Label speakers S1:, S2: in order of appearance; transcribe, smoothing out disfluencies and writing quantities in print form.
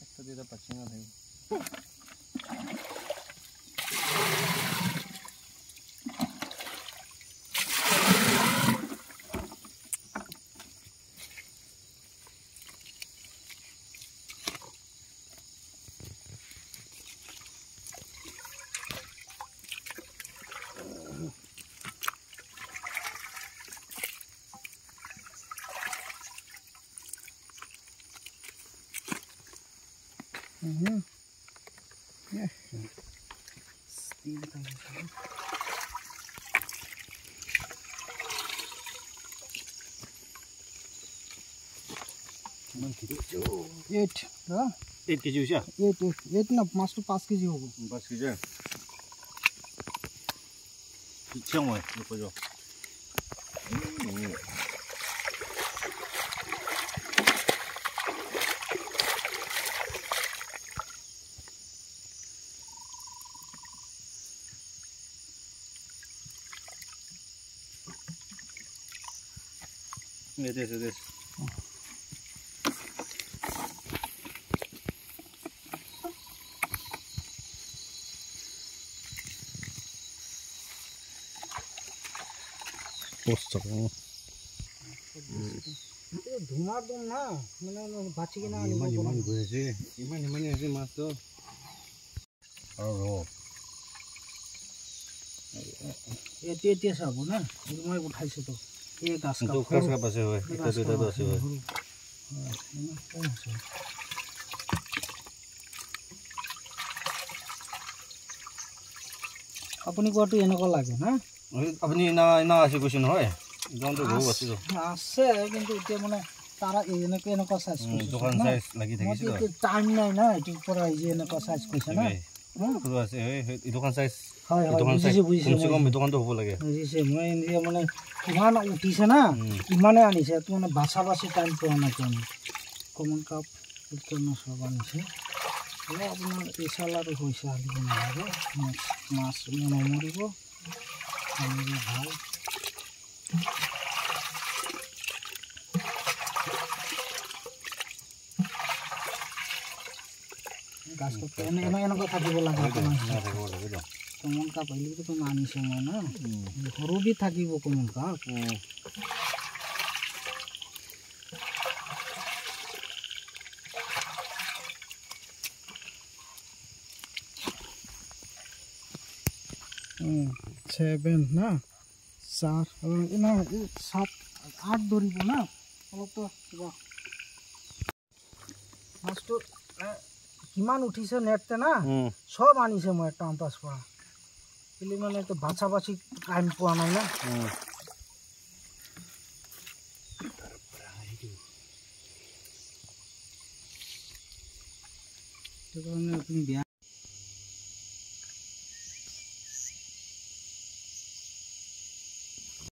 S1: একটা দিয়ে পাচ্ছি না ভাই।
S2: Eight, huh?
S1: 8 kg হৈছে
S2: 8 না মাছটো 5 kg হ'ব
S1: 5 kg ইচ্ছা মই নকৰো This. Post
S2: ধুমা দম না মানে বাচি কিনা
S1: ইমান গৈছে ইমান আছে মাছ তো আৰু
S2: এতিয়া চাব না মই উঠাইছো তো এই গাছ
S1: তো খাস কা পাছে হয় এটা দুটা তো আছে হয়
S2: আপুনি কোৱাটো এনেকুৱা লাগে না
S1: আপুনি না আছে কৈছে নহয় জন্তু গো আছে তো
S2: আছে কিন্তু এতিয়া মানে তারা এনেকুৱা সাইজ কৰিছে
S1: দোকান সাইজ লাগি থাকিছে
S2: তো টাইম নাই না এটিৰ পৰা এই এনেকুৱা সাইজ কৰিছে না
S1: পুরো আছে এই দোকান সাইজ
S2: হয় হয়
S1: দোকান সাইজ কমসে কম দোকানটো হ'ব লাগে
S2: বুজিছে মই ইন্ডিয়া মানে ইমান উঠিছে না ইমানে আনিছে তো মানে বাছা টাইম পোৱা নাই কমন কাপ উৎকৰ্ণ সব আনিছে এনে আপোনাৰ এই সালাটো হৈছে আনিব নালাগে মাছ নমৰিব আনিব ভাল গাছ কাপ এনেকুৱা থাকিব লাগে কমন কাপ আহিলে তো আনিছে মই না সৰু বি থাকিব কমন কাপ সেভেন না 4 না 7 8 ধৰিব না অলপ তো মাছটো কিমান উঠিছে নেটতে না সব আনিছে মই টাউন পাছ পৰা কিন্তু মানে তো বাছা টাইম পোৱা নাই না তো কাৰণে আপুনি